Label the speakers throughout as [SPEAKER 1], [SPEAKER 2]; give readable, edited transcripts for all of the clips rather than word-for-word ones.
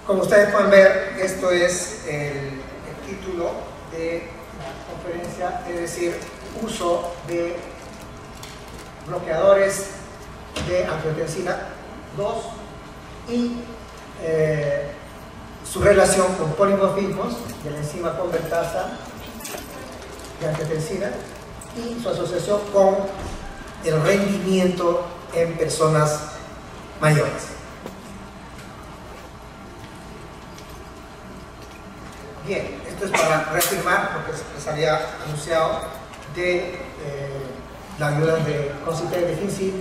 [SPEAKER 1] Como ustedes pueden ver, esto es el título de la conferencia, es decir, uso de bloqueadores de angiotensina 2 y su relación con polimorfismos de la enzima convertasa de angiotensina y su asociación con el rendimiento en personas mayores. Bien, esto es para reafirmar lo que les había anunciado de la ayuda de Conciter de FinCit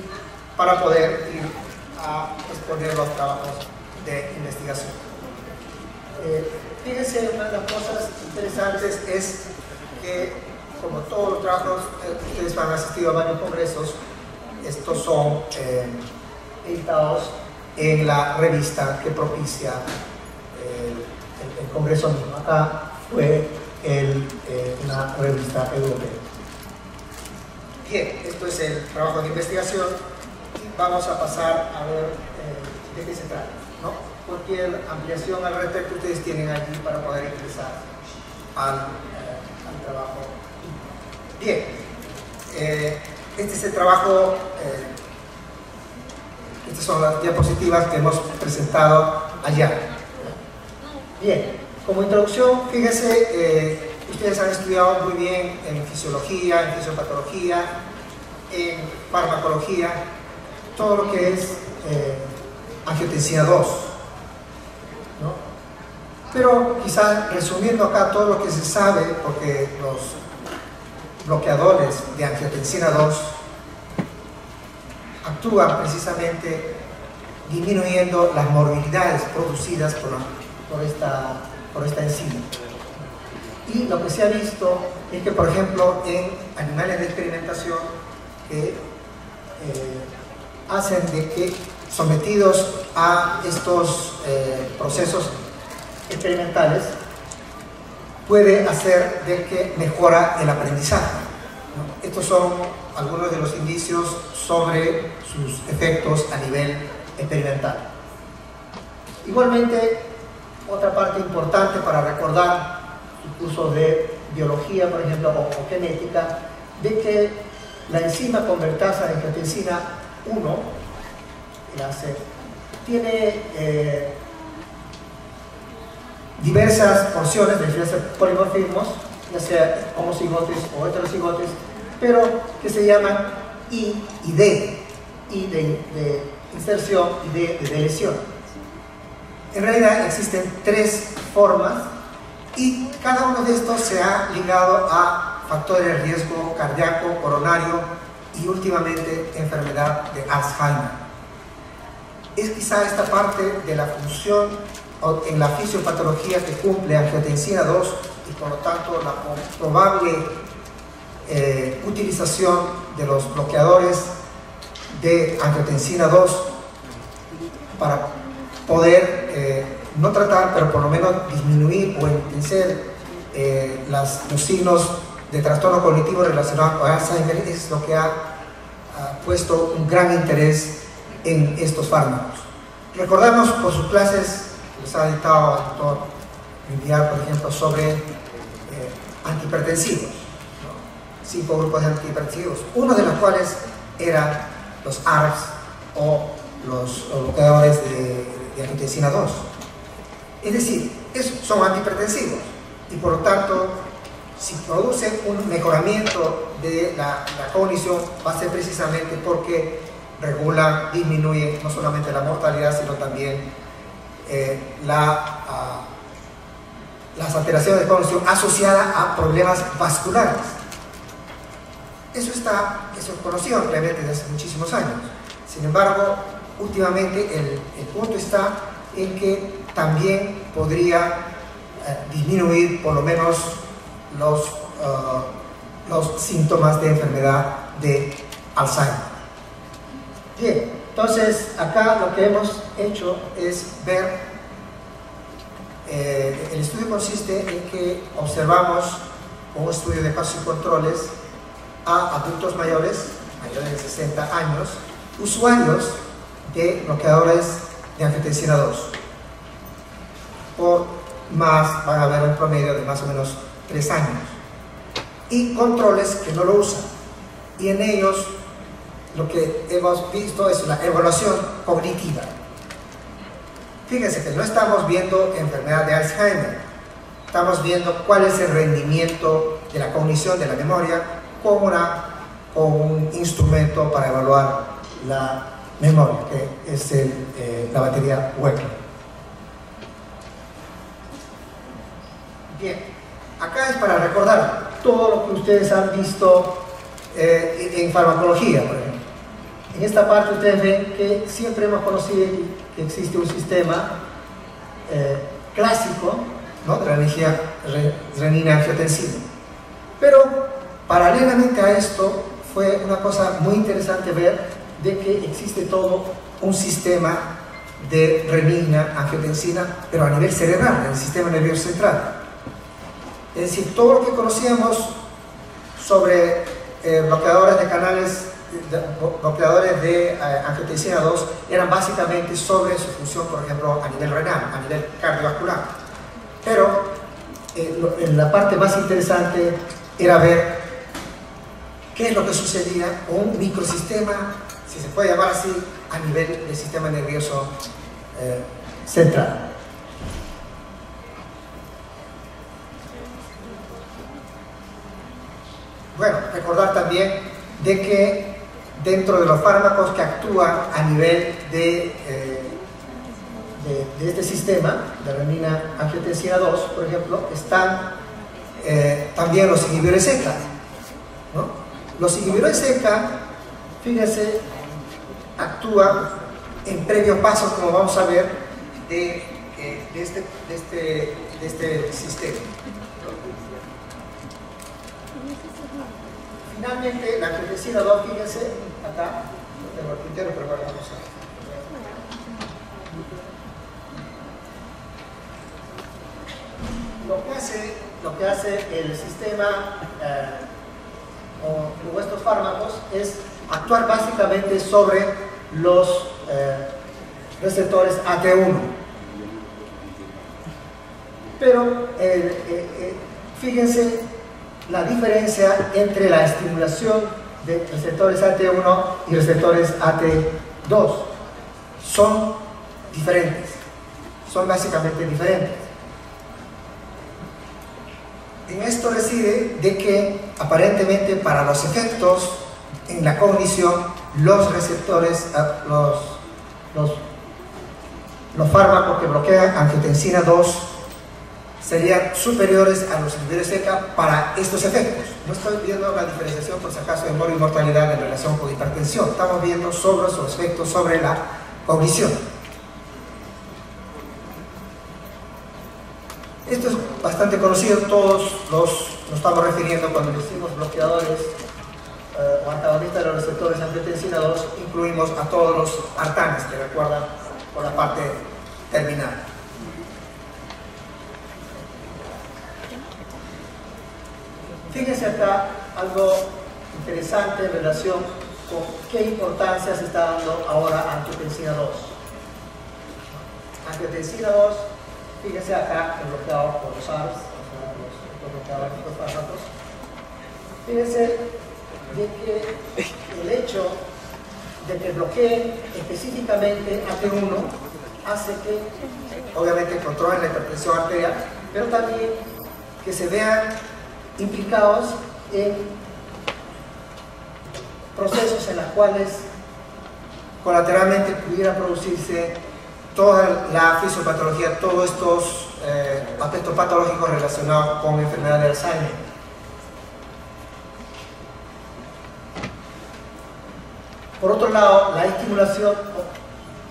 [SPEAKER 1] para poder ir a exponer los trabajos de investigación. Fíjense, una de las cosas interesantes es que, como todos los trabajos, ustedes han asistido a varios congresos, estos son editados en la revista que propicia el congreso mismo. Acá fue una revista europea. Bien, esto es el trabajo de investigación y vamos a pasar a ver de qué se trata, ¿no? Cualquier ampliación al respecto ustedes tienen allí para poder ingresar al trabajo. Bien, este es el trabajo, estas son las diapositivas que hemos presentado allá. Bien, como introducción, fíjense, ustedes han estudiado muy bien en fisiología, en fisiopatología, en farmacología, todo lo que es angiotensina 2, ¿no? Pero quizás resumiendo acá todo lo que se sabe, porque los bloqueadores de angiotensina 2 actúan precisamente disminuyendo las morbilidades producidas por esta enzima. Y lo que se ha visto es que, por ejemplo, en animales de experimentación que hacen de que, sometidos a estos procesos experimentales, puede hacer de que mejora el aprendizaje, ¿no? Estos son algunos de los indicios sobre sus efectos a nivel experimental. Igualmente, otra parte importante para recordar el curso de biología, por ejemplo, o genética, de que la enzima convertasa de angiotensina 1, la C, tiene diversas porciones de diferentes polimorfismos, ya sea homocigotes o heterocigotes, pero que se llaman I y D, I de inserción y D de deleción. En realidad existen tres formas y cada uno de estos se ha ligado a factores de riesgo cardíaco, coronario y últimamente enfermedad de Alzheimer. Es quizá esta parte de la función en la fisiopatología que cumple angiotensina 2 y por lo tanto la probable utilización de los bloqueadores de angiotensina 2 para poder no tratar, pero por lo menos disminuir o entencer los signos de trastorno cognitivo relacionado con Alzheimer, es lo que ha puesto un gran interés en estos fármacos. Recordamos por sus clases, les ha dictado al doctor Viviar, por ejemplo, sobre antihipertensivos, ¿no? 5 grupos de antihipertensivos, uno de los cuales eran los ARBs o los bloqueadores de angiotensina 2. Es decir, son antihipertensivos y por lo tanto, si producen un mejoramiento de la cognición, va a ser precisamente porque regulan, disminuyen no solamente la mortalidad, sino también las alteraciones de cognición asociadas a problemas vasculares. Eso es conocido ampliamente desde hace muchísimos años. Sin embargo, últimamente el punto está en que también podría disminuir por lo menos los síntomas de enfermedad de Alzheimer. Bien, entonces acá lo que hemos hecho es ver, el estudio consiste en que observamos un estudio de casos y controles a adultos mayores de 60 años, usuarios de bloqueadores de angiotensina 2. van a haber un promedio de más o menos 3 años. Y controles que no lo usan. Y en ellos lo que hemos visto es una evaluación cognitiva. Fíjense que no estamos viendo enfermedad de Alzheimer, estamos viendo cuál es el rendimiento de la cognición, de la memoria, con un instrumento para evaluar la memoria, que es la batería Wechsler. Bien, acá es para recordar todo lo que ustedes han visto en farmacología, por ejemplo. En esta parte ustedes ven que siempre hemos conocido que existe un sistema clásico, ¿no?, de la energía renina-angiotensina. Pero paralelamente a esto fue una cosa muy interesante ver de que existe todo un sistema de renina-angiotensina, pero a nivel cerebral, en el sistema nervioso central. Es decir, todo lo que conocíamos sobre bloqueadores de canales, bloqueadores de angiotensina 2 eran básicamente sobre su función, por ejemplo, a nivel renal, a nivel cardiovascular. Pero la parte más interesante era ver qué es lo que sucedía con un microsistema, si se puede llamar así, a nivel del sistema nervioso central. Bueno, recordar también de que dentro de los fármacos que actúan a nivel de este sistema de renina-angiotensina 2, por ejemplo, están también los inhibidores ECA, ¿no? Los inhibidores ECA, fíjense, actúan en previos pasos, como vamos a ver, de este sistema. Finalmente, la angiotensina 2, fíjense, acá, no tengo el puntero, pero bueno, vamos a ver. Lo que hace el sistema o estos fármacos es actuar básicamente sobre los receptores AT1. Pero fíjense la diferencia entre la estimulación de receptores AT1 y receptores AT2. Son diferentes, son básicamente diferentes. En esto reside de que aparentemente para los efectos en la cognición, los receptores, los fármacos que bloquean angiotensina 2 serían superiores a los inhibidores ECA para estos efectos. No estoy viendo la diferenciación, por si acaso, de mortalidad en relación con hipertensión. Estamos viendo sobre los efectos sobre la cognición. Esto es bastante conocido, todos nos estamos refiriendo cuando decimos bloqueadores o antagonistas de los receptores angiotensina 2, incluimos a todos los artanes, que recuerdan por la parte terminal. Fíjense acá algo interesante en relación con qué importancia se está dando ahora a angiotensina 2. Angiotensina 2, fíjense acá, el bloqueado por los ARS, los bloqueadores de los fármacos. Fíjense de que el hecho de que bloqueen específicamente AT1 hace que, obviamente, controlen la hipertensión arterial, pero también que se vean implicados en procesos en los cuales colateralmente pudiera producirse toda la fisiopatología, todos estos aspectos patológicos relacionados con enfermedad de Alzheimer. Por otro lado, la estimulación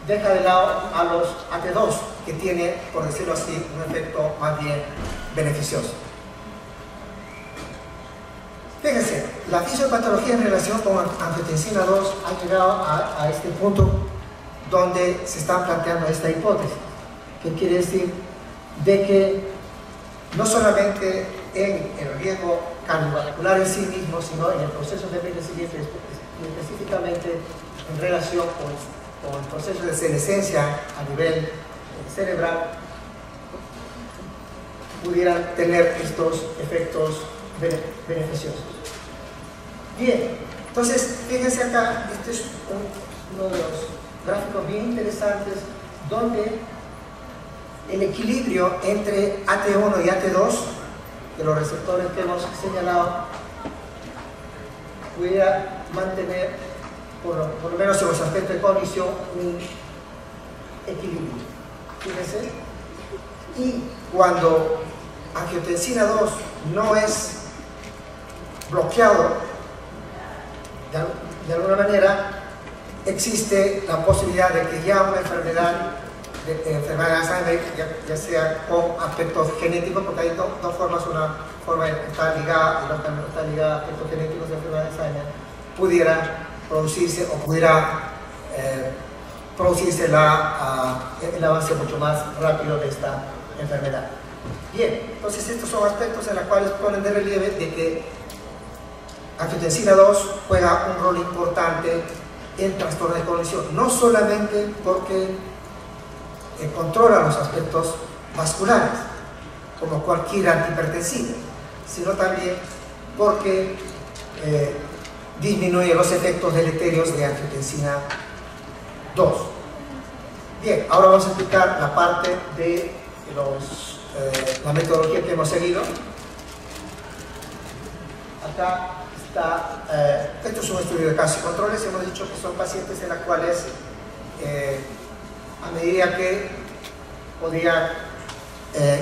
[SPEAKER 1] deja de lado a los AT2, que tiene, por decirlo así, un efecto más bien beneficioso. Fíjense, la fisiopatología en relación con angiotensina 2 ha llegado a este punto donde se está planteando esta hipótesis, que quiere decir de que no solamente en el riesgo cardiovascular en sí mismo, sino en el proceso de envejecimiento, específicamente en relación con el proceso de senescencia a nivel cerebral, pudieran tener estos efectos beneficiosos. Bien, entonces fíjense acá, este es uno de los gráficos bien interesantes donde el equilibrio entre AT1 y AT2 de los receptores que hemos señalado pudiera mantener, por lo menos en los aspectos de cognición, un equilibrio. Fíjense. Y cuando angiotensina 2 no es bloqueado de alguna manera, existe la posibilidad de que ya una enfermedad de Alzheimer, ya sea con aspectos genéticos, porque hay dos formas, una forma está ligada y la otra no está ligada a aspectos genéticos de enfermedad de Alzheimer, pudiera producirse o pudiera producirse el avance mucho más rápido de esta enfermedad. Bien, entonces estos son aspectos en los cuales ponen de relieve de que angiotensina 2 juega un rol importante en trastorno de cognición, no solamente porque controla los aspectos vasculares, como cualquier antihipertensivo, sino también porque disminuye los efectos deleterios de angiotensina 2. Bien, ahora vamos a explicar la parte de la metodología que hemos seguido. Acá está, esto es un estudio de casos y controles. Hemos dicho que son pacientes en los cuales a medida que podía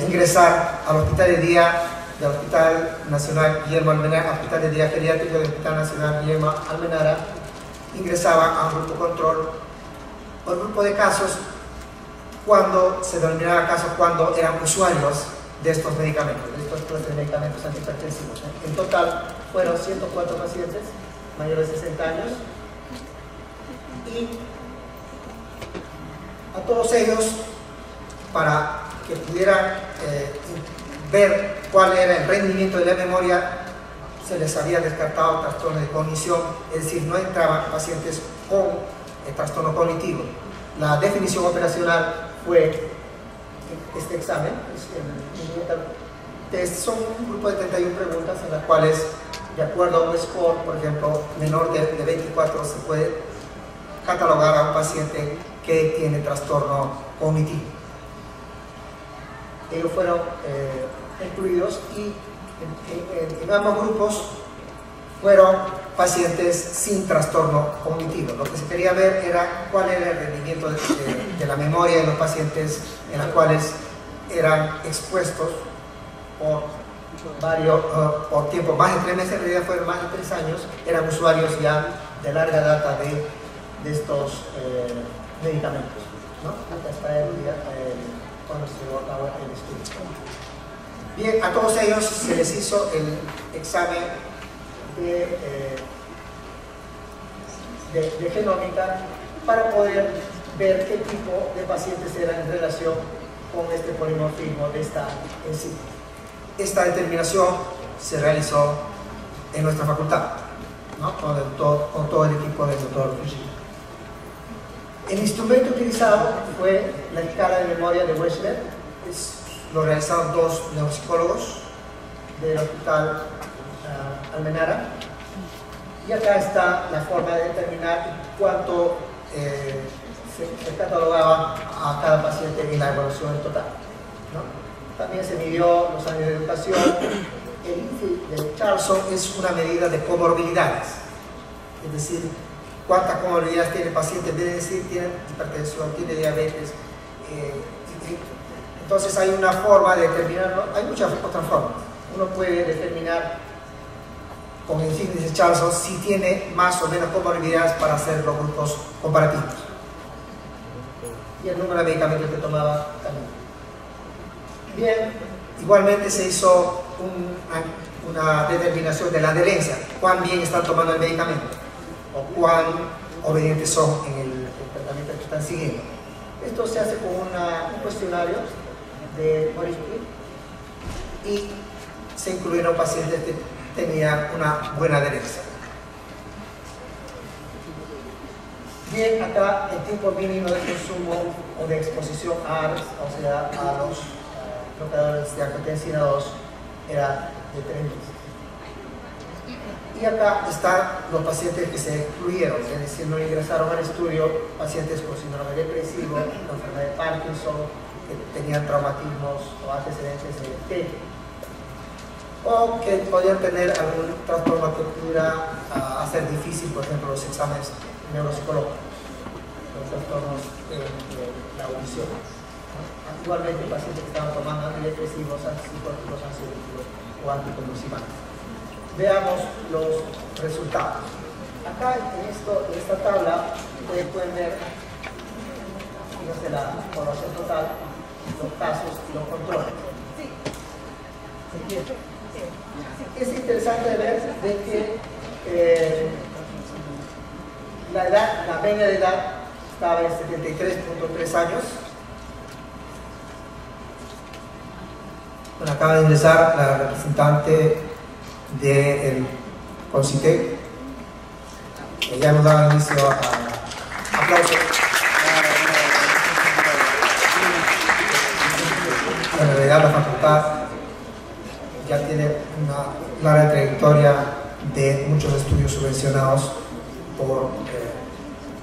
[SPEAKER 1] ingresar al hospital de día del Hospital Nacional Guillermo Almenara, Hospital de Día Geriátrico del Hospital Nacional Guillermo Almenara, ingresaba a un grupo control o un grupo de casos cuando se denominaba casos cuando eran usuarios de estos medicamentos, de estos clases de medicamentos antihipertensivos. En total fueron 104 pacientes mayores de 60 años y a todos ellos, para que pudieran ver cuál era el rendimiento de la memoria, se les había descartado trastorno de cognición, es decir, no entraban pacientes con trastorno cognitivo. La definición operacional fue este examen, son un grupo de 31 preguntas en las cuales, de acuerdo a un score, por ejemplo, menor de 24, se puede catalogar a un paciente que tiene trastorno cognitivo. Ellos fueron incluidos y en ambos grupos fueron pacientes sin trastorno cognitivo. Lo que se quería ver era cuál era el rendimiento de la memoria de los pacientes en los cuales eran expuestos por tiempo más de 3 meses, en realidad fueron más de 3 años, eran usuarios ya de larga data de estos medicamentos, ¿no? Hasta el día cuando se llevó a cabo el estudio. Bien, a todos ellos se les hizo el examen de genómica para poder ver qué tipo de pacientes eran en relación con este polimorfismo de esta enzima. Esta determinación se realizó en nuestra facultad, ¿no? con todo el equipo del doctor Fujita. El instrumento utilizado fue la escala de memoria de Wechsler. Lo realizaron 2 neuropsicólogos del Hospital Almenara. Y acá está la forma de determinar cuánto se catalogaba a cada paciente en la evaluación total, ¿no? También se midió los años de educación. El índice de Charlson es una medida de comorbilidades, es decir, cuántas comorbilidades tiene el paciente, en vez de decir tiene hipertensión, tiene diabetes. Entonces hay una forma de determinarlo, hay muchas otras formas. Uno puede determinar con el índice de Charlson si tiene más o menos comorbilidades para hacer los grupos comparativos. Y el número de medicamentos que tomaba también. Bien, igualmente se hizo una determinación de la adherencia, cuán bien están tomando el medicamento o cuán obedientes son en el tratamiento que están siguiendo. Esto se hace con un cuestionario de Morisky y se incluyeron pacientes que tenían una buena adherencia. Bien, acá el tiempo mínimo de consumo o de exposición a ARES, o sea, a los bloqueadores de angiotensina 2 era de 3 meses. Y acá están los pacientes que se excluyeron, es decir, no ingresaron al estudio pacientes con síndrome depresivo, con enfermedad de Parkinson, que tenían traumatismos o antecedentes de TEA, o que podían tener algún trastorno que pudiera hacer difícil, por ejemplo, los exámenes neuropsicológicos, los trastornos de la audición. Igualmente, pacientes que estaban tomando antidepresivos, antipsicóticos, ansiolíticos o anticonvulsivantes. Veamos los resultados. Acá en esta tabla ustedes pueden ver, fíjense, la población total, los casos y los controles. Es interesante ver de que la media de edad estaba en 73.3 años. Bueno, acaba de ingresar la representante del CONCITEC. Ella nos da inicio a aplausos. En realidad la facultad ya tiene una larga trayectoria de muchos estudios subvencionados por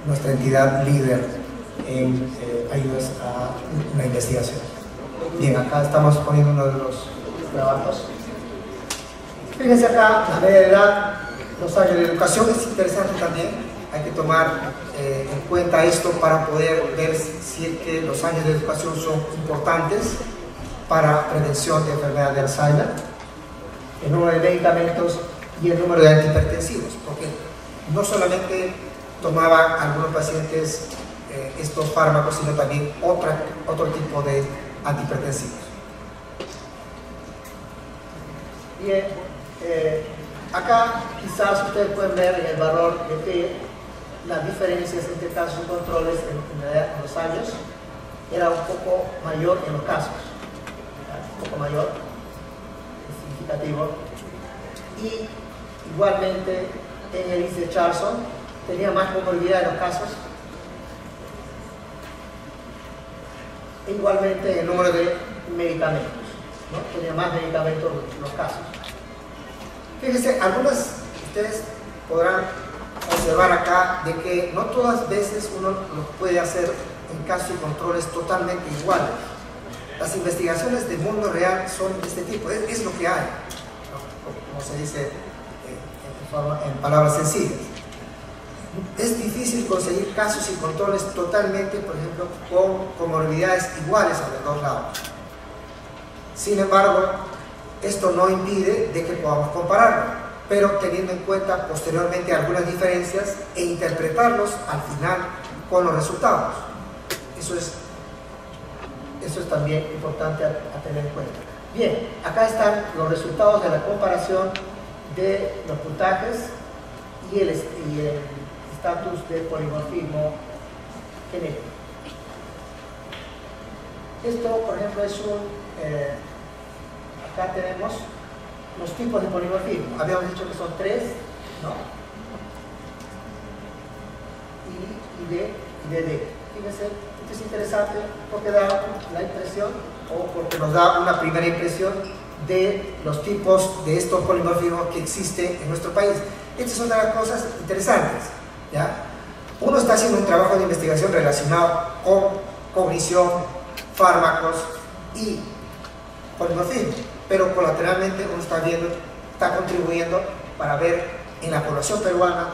[SPEAKER 1] nuestra entidad líder en ayudas a la investigación. Bien, acá estamos poniendo uno de los trabajos. Fíjense acá, la media edad, los años de educación es interesante también. Hay que tomar en cuenta esto para poder ver si es que los años de educación son importantes para prevención de enfermedad de Alzheimer, el número de medicamentos y el número de antihipertensivos, porque no solamente tomaban algunos pacientes estos fármacos, sino también otro tipo de antihipertensivos. Bien, acá quizás ustedes pueden ver en el valor de P las diferencias entre casos y controles en los años. Era un poco mayor en los casos, un poco mayor, significativo, y igualmente en el índice de Charlson tenía más comorbilidad en los casos, e igualmente en el número de medicamentos, ¿no? Tenía más medicamentos en los casos. Fíjense, algunas ustedes podrán observar acá de que no todas las veces uno lo puede hacer en casos y controles totalmente iguales. Las investigaciones del mundo real son de este tipo, es lo que hay, ¿no? Como se dice en palabras sencillas. Es difícil conseguir casos y controles totalmente, por ejemplo, con comorbilidades iguales a los dos lados. Sin embargo, esto no impide de que podamos compararlo, pero teniendo en cuenta posteriormente algunas diferencias e interpretarlos al final con los resultados. Eso es también importante a tener en cuenta. Bien, acá están los resultados de la comparación de los puntajes y el estatus de polimorfismo genético. Esto, por ejemplo, es acá tenemos los tipos de polimorfismo. Habíamos dicho que son 3, ¿no? Y D. Fíjense, esto es interesante porque da la impresión, o porque nos da una primera impresión de los tipos de estos polimorfismos que existen en nuestro país. Estas son de las cosas interesantes, ¿ya? Uno está haciendo un trabajo de investigación relacionado con cognición, fármacos y polimorfismo, pero colateralmente uno está contribuyendo para ver en la población peruana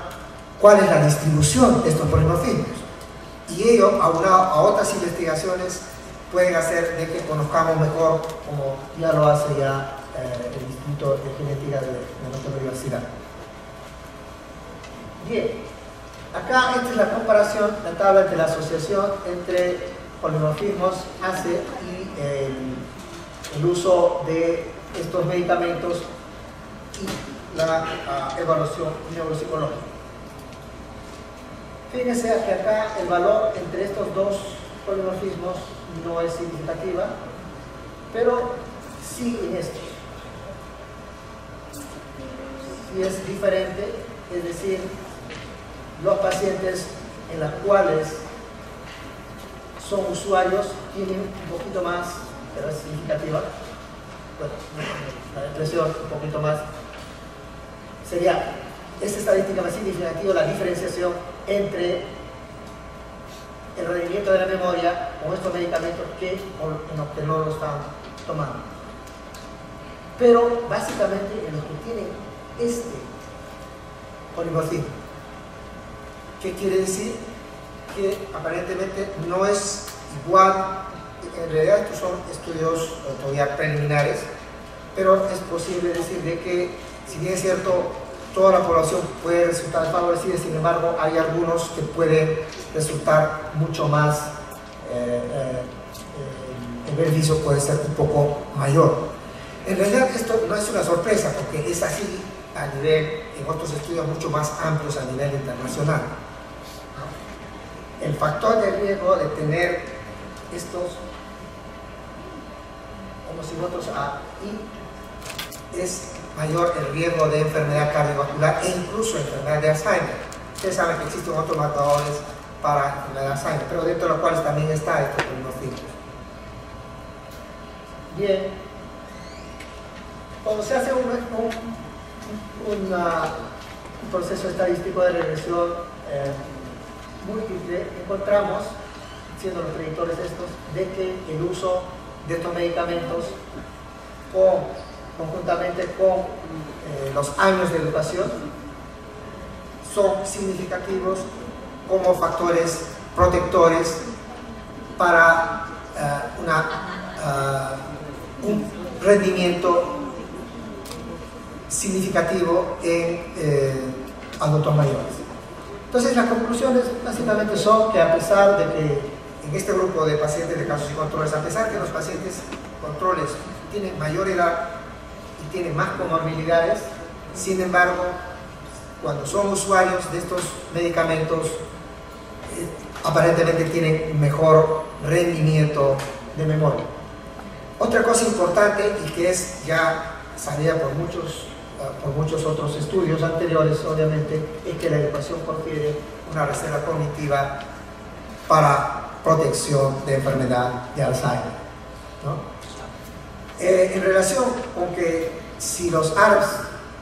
[SPEAKER 1] cuál es la distribución de estos polimorfismos, y ello, aunado a otras investigaciones, pueden hacer de que conozcamos mejor, como ya lo hace el Instituto de Genética de nuestra universidad. Bien, acá esta es la comparación, la tabla entre la asociación entre polimorfismos ACE y el uso de estos medicamentos y la evaluación neuropsicológica. Fíjense que acá el valor entre estos dos polimorfismos no es significativa, pero sí en estos. Sí es diferente, es decir, los pacientes en los cuales son usuarios tienen un poquito más pero es significativa. Bueno, la expresión un poquito más sería, esta estadística más significativa, la diferenciación entre el rendimiento de la memoria con estos medicamentos que en los que no lo están tomando. Pero básicamente en los que tienen este polimorfismo. ¿Qué quiere decir? Que aparentemente no es igual. En realidad estos son estudios todavía preliminares, pero es posible decir de que, si bien es cierto, toda la población puede resultar favorecida, sin embargo hay algunos que pueden resultar mucho más, el beneficio puede ser un poco mayor. En realidad esto no es una sorpresa, porque es así a nivel, en otros estudios mucho más amplios a nivel internacional. El factor de riesgo de tener estos homocigotos AI es mayor el riesgo de enfermedad cardiovascular e incluso enfermedad de Alzheimer. Ustedes saben que existen otros marcadores para enfermedad de Alzheimer, pero dentro de los cuales también está estos polimorfismos. Bien, cuando se hace un proceso estadístico de regresión múltiple, encontramos, siendo los predictores estos, de que el uso de estos medicamentos conjuntamente con los años de educación son significativos como factores protectores para un rendimiento significativo en adultos mayores. Entonces las conclusiones básicamente son que, a pesar de que en este grupo de pacientes de casos y controles, a pesar de que los pacientes controles tienen mayor edad y tienen más comorbilidades, sin embargo, cuando son usuarios de estos medicamentos, aparentemente tienen mejor rendimiento de memoria. Otra cosa importante, y que es ya sabida por muchos otros estudios anteriores, obviamente, es que la educación confiere una reserva cognitiva para protección de enfermedad de Alzheimer, ¿no? En relación con que si los ARBs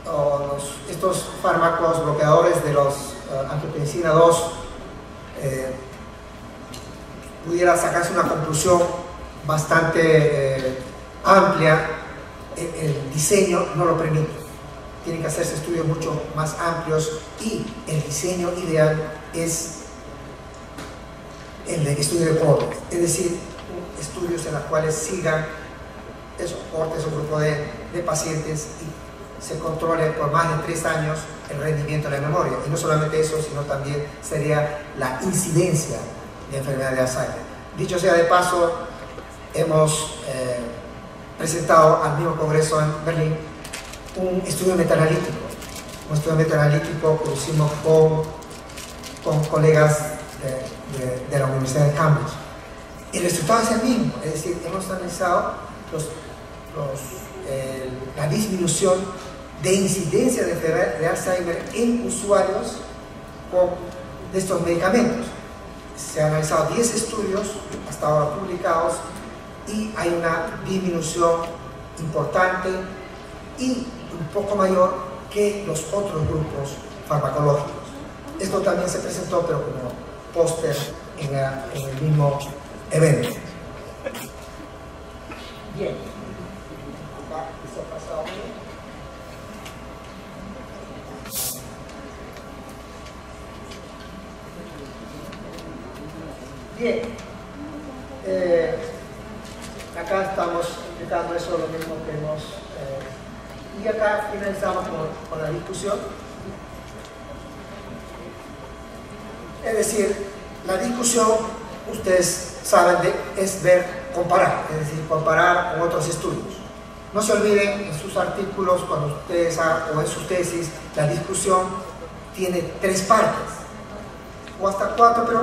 [SPEAKER 1] o estos fármacos bloqueadores de los angiotensina 2 pudiera sacarse una conclusión bastante amplia, el diseño no lo permite. Tienen que hacerse estudios mucho más amplios y el diseño ideal es el de estudio de cohortes, es decir, estudios en los cuales sigan esos cohortes o grupo de pacientes y se controle por más de 3 años el rendimiento de la memoria. Y no solamente eso, sino también sería la incidencia de enfermedad de Alzheimer. Dicho sea de paso, hemos presentado al mismo congreso en Berlín un estudio metaanalítico que hicimos con colegas de la Universidad de Cambridge. El resultado es el mismo, es decir, hemos analizado la disminución de incidencia de enfermedad de Alzheimer en usuarios de estos medicamentos. Se han analizado 10 estudios hasta ahora publicados y hay una disminución importante y un poco mayor que los otros grupos farmacológicos. Esto también se presentó, pero como póster en el mismo evento. Bien. Bien. Acá estamos explicando eso, lo mismo que hemos... y acá finalizamos con la discusión. Es decir, la discusión, ustedes saben, es comparar, es decir, comparar con otros estudios. No se olviden, en sus artículos, cuando ustedes hagan, o en sus tesis, la discusión tiene 3 partes, o hasta 4, pero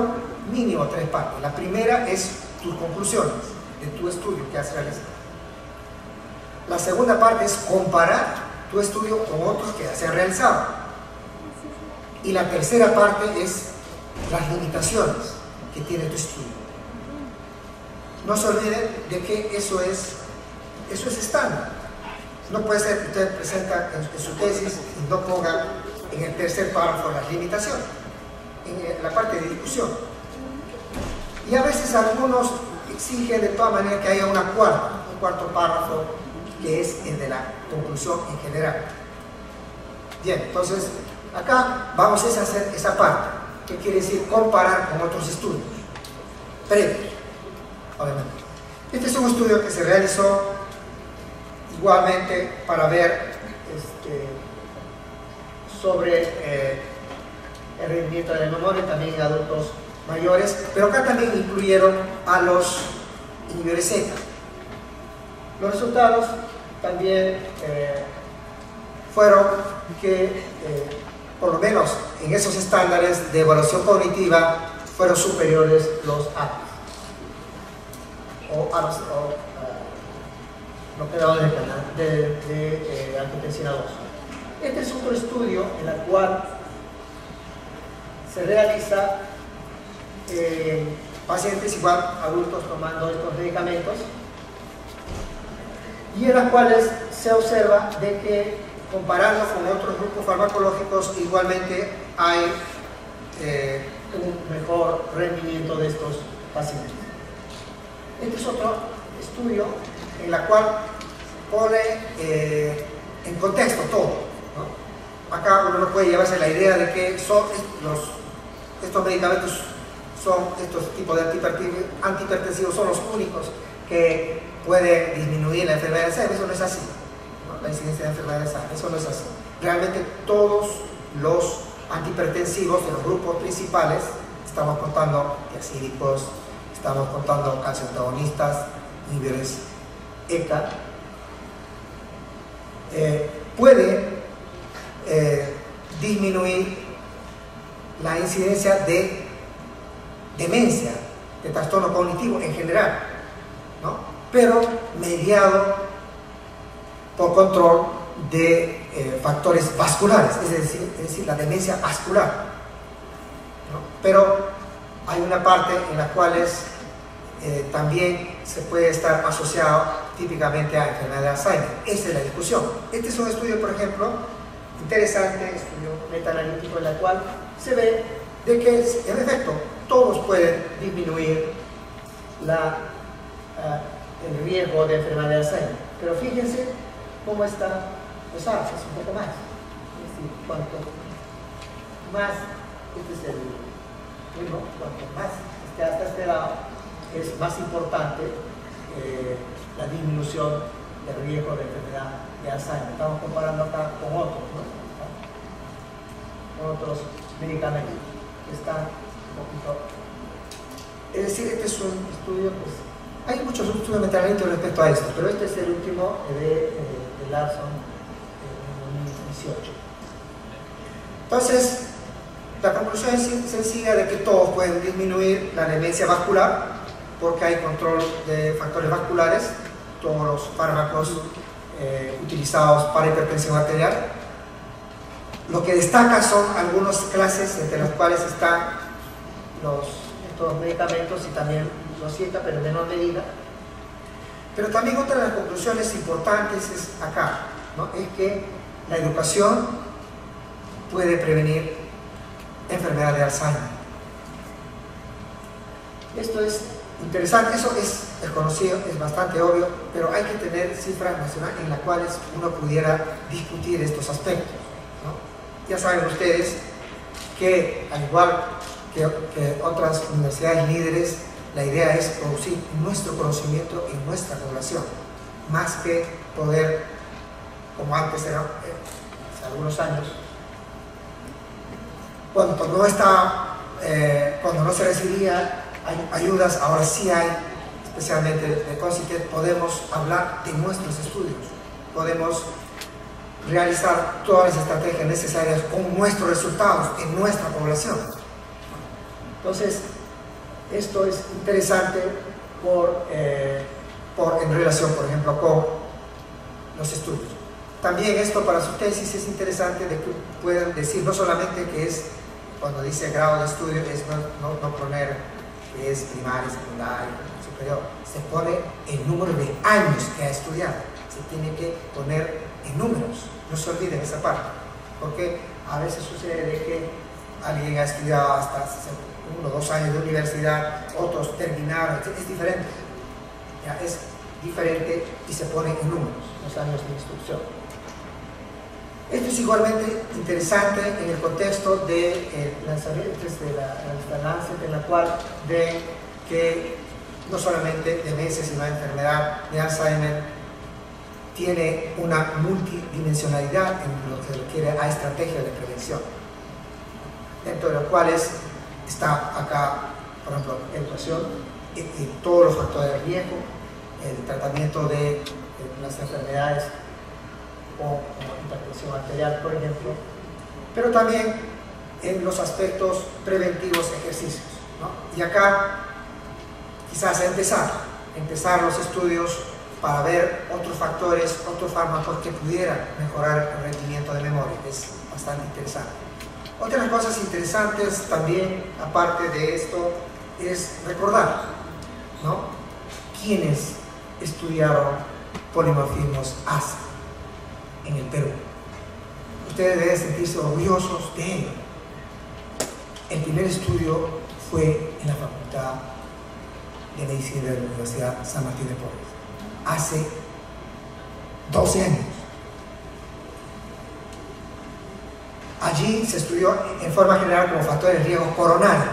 [SPEAKER 1] mínimo 3 partes. La primera es tus conclusiones de tu estudio que has realizado. La segunda parte es comparar tu estudio con otros que se han realizado. Y la tercera parte es las limitaciones que tiene tu estudio. no se olviden de que eso es estándar. No puede ser que usted presenta en su tesis y no ponga en el tercer párrafo las limitaciones, en la parte de discusión. Y a veces algunos exigen de todas maneras que haya un cuarto párrafo, que es el de la conclusión en general. Bien, entonces acá vamos a hacer esa parte, que quiere decir comparar con otros estudios previos, obviamente. Este es un estudio que se realizó igualmente para ver sobre el rendimiento de la memoria, también en adultos mayores, pero acá también incluyeron a los inhibidores ECA. Los resultados también fueron que, por lo menos en esos estándares de evaluación cognitiva, fueron superiores los APIs o bloqueadores de angiotensina 2. Este es otro estudio en el cual se realiza pacientes igual adultos tomando estos medicamentos, y en las cuales se observa de que, comparando con otros grupos farmacológicos, igualmente hay un mejor rendimiento de estos pacientes. Este es otro estudio en la cual pone en contexto todo, ¿no? Acá uno no puede llevarse la idea de que estos medicamentos estos tipos de antihipertensivos son los únicos que pueden disminuir la enfermedad de Alzheimer. Eso no es así, ¿no? La incidencia de enfermedad de Alzheimer, eso no es así. Realmente todos los antihipertensivos de los grupos principales, estamos contando tiazídicos, estamos contando calcioantagonistas, inhibidores ECA, puede disminuir la incidencia de demencia, de trastorno cognitivo en general, ¿no? Pero mediado por control de factores vasculares, es decir, la demencia vascular, ¿no? Pero hay una parte en la cual también se puede estar asociado típicamente a enfermedad de Alzheimer. Esa es la discusión. Este es un estudio, por ejemplo, interesante, estudio metaanalítico, en el cual se ve de que, en efecto, todos pueden disminuir el riesgo de enfermedad de Alzheimer. Pero fíjense cómo está los ARPs, es un poco más. Es decir, cuanto más, este es el primo, cuanto más esté hasta este lado, es más importante la disminución del riesgo de enfermedad de Alzheimer. Estamos comparando acá con otros, ¿no? Con otros medicamentos que están un poquito. Es decir, este es un estudio, pues, hay muchos estudios metaanalíticos respecto a esto, pero este es el último de Larson en 2018. Entonces, la conclusión es sencilla de que todos pueden disminuir la demencia vascular porque hay control de factores vasculares, todos los fármacos utilizados para hipertensión arterial. Lo que destaca son algunas clases, entre las cuales están estos medicamentos y también los CIECA, pero en menor medida. Pero también otra de las conclusiones importantes es acá, ¿no? Es que la educación puede prevenir enfermedad de Alzheimer. Esto es interesante, eso es conocido, es bastante obvio, pero hay que tener cifras nacionales en las cuales uno pudiera discutir estos aspectos, ¿no? Ya saben ustedes que, al igual que otras universidades líderes, la idea es producir nuestro conocimiento en nuestra población, más que poder, como antes era hace algunos años, cuando no se recibía ayudas, ahora sí hay, especialmente de CONCITEC, podemos hablar de nuestros estudios, podemos realizar todas las estrategias necesarias con nuestros resultados en nuestra población. Entonces, esto es interesante en relación, por ejemplo, con los estudios. También esto para su tesis es interesante de que puedan decir no solamente que es, cuando dice grado de estudio, es no poner que es primaria, secundaria, superior, se pone el número de años que ha estudiado, se tiene que poner en números, no se olviden esa parte, porque a veces sucede de que alguien ha estudiado hasta 1 o 2 años de universidad, otros terminaron, es diferente, ya, es diferente y se pone en números los años de instrucción. Esto es igualmente interesante en el contexto de lanzamiento de la Lancet, en la cual ven que no solamente demencia, sino la enfermedad de Alzheimer tiene una multidimensionalidad en lo que requiere a estrategias de prevención, dentro de los cuales está acá, por ejemplo, educación, todos los factores de riesgo, el tratamiento de las enfermedades o hipertensión arterial, por ejemplo, pero también en los aspectos preventivos, ejercicios, ¿no? Y acá quizás empezar los estudios para ver otros factores, otros fármacos que pudieran mejorar el rendimiento de memoria, que es bastante interesante. Otras cosas interesantes también, aparte de esto, es recordar, ¿no?, quiénes estudiaron polimorfismos ASA en el Perú. Ustedes deben sentirse orgullosos de ello. El primer estudio fue en la Facultad de Medicina de la Universidad San Martín de Porres, hace 12 años. Allí se estudió en forma general como factores de riesgo coronario.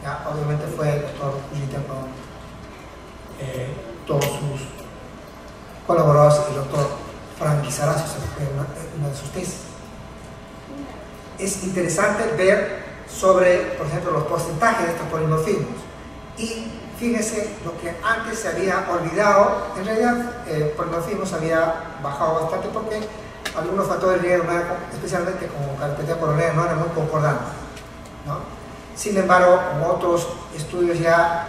[SPEAKER 1] Ya, obviamente fue el doctor Julita con todos sus colaboradores, y el doctor Frank Lizarazo fue una de sus tesis. Es interesante ver sobre, por ejemplo, los porcentajes de estos polimorfismos. Y fíjese lo que antes se había olvidado, en realidad polimorfismos había bajado bastante porque algunos factores de riesgo, especialmente como cardiopatía coronaria, no eran muy concordantes, ¿no? Sin embargo, con otros estudios ya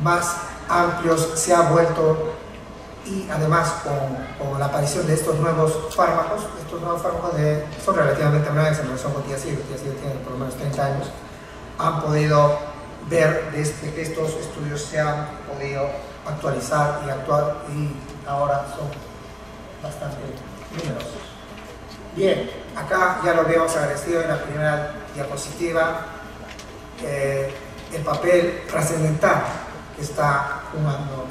[SPEAKER 1] más amplios se ha vuelto, y además con la aparición de estos nuevos fármacos son relativamente nuevos en relación con tiazida tiene por lo menos 30 años, han podido ver desde que estos estudios se han podido actualizar y ahora son bastante numerosos. Bien, acá ya lo habíamos agradecido en la primera diapositiva, el papel trascendental que está jugando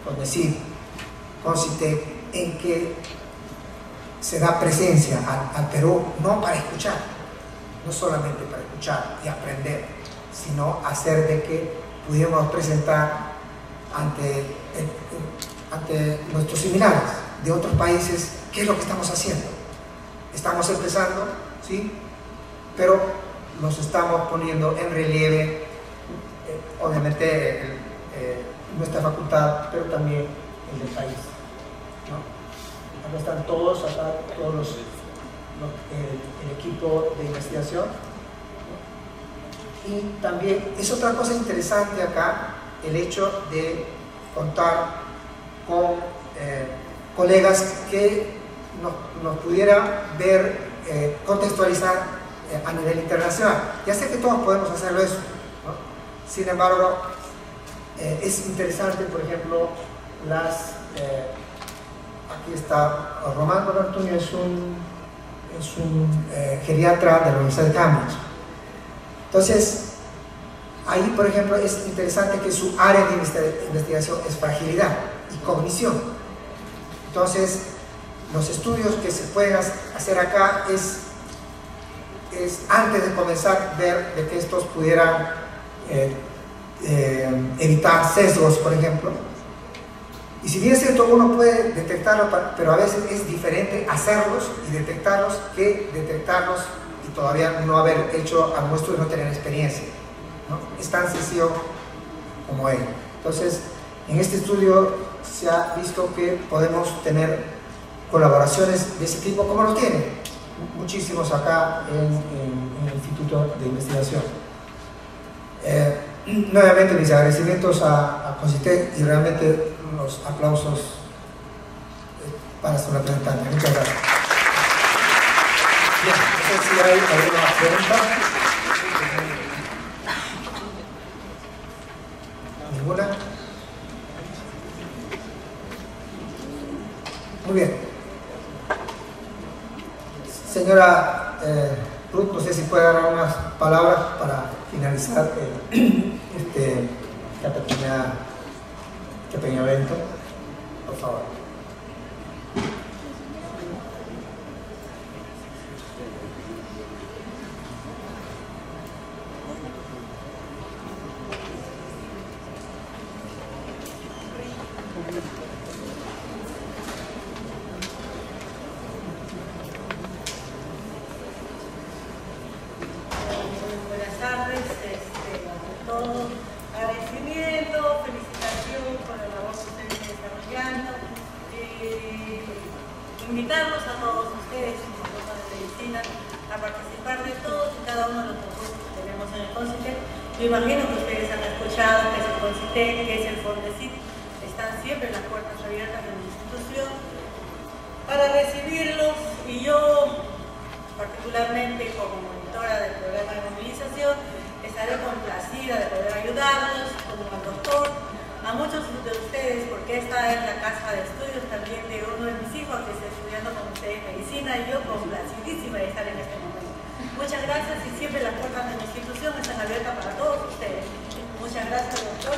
[SPEAKER 1] con CONCITEC, en que se da presencia al Perú, no para escuchar, no solamente para escuchar y aprender, sino hacer de que pudiéramos presentar ante nuestros similares de otros países qué es lo que estamos haciendo. Estamos empezando, ¿sí?, pero nos estamos poniendo en relieve, obviamente nuestra facultad, pero también el del país, ¿no? Acá están todos el equipo de investigación, ¿no? Y también es otra cosa interesante acá el hecho de contar con colegas que nos pudieran ver, contextualizar a nivel internacional. Ya sé que todos podemos hacerlo eso, ¿no? Sin embargo, es interesante, por ejemplo, aquí está Román Antonio, es un geriatra de la Universidad de Cambridge. Entonces, ahí, por ejemplo, es interesante que su área de investigación es fragilidad y cognición. Entonces, los estudios que se pueden hacer acá es antes de comenzar, ver de que estos pudieran evitar sesgos, por ejemplo. Y si bien es cierto, uno puede detectarlo, pero a veces es diferente hacerlos y detectarlos que detectarlos y todavía no haber hecho algún estudio y no tener experiencia, ¿no? Es tan sencillo como ello. Entonces, en este estudio se ha visto que podemos tener colaboraciones de ese tipo, como lo tienen muchísimos acá en el Instituto de Investigación. Nuevamente mis agradecimientos a CONCITEC y realmente los aplausos para su representante. Muchas gracias. Bien, no sé si hay alguna pregunta. Muy bien. Señora Ruth, no sé si puede dar unas palabras para finalizar este pequeño evento, por favor.
[SPEAKER 2] Buenas tardes, ante todo agradecimiento, felicitación por la labor que ustedes están desarrollando, invitarlos a todos ustedes, profesores de medicina, a participar de todos y cada uno de los procesos que tenemos en el CONCITEC. Yo imagino que ustedes han escuchado que es el CONCITEC, que es el FONDECIT, están siempre las puertas abiertas de la institución para recibirlos, y yo particularmente como monitora del programa de movilización estaré complacida de poder ayudarlos, como al doctor, a muchos de ustedes, porque esta es la casa de estudios también de uno de mis hijos que está estudiando con ustedes medicina, y yo complacidísima de estar en este momento. Muchas gracias, y siempre las puertas de la institución están abiertas para todos ustedes. Muchas gracias, doctor.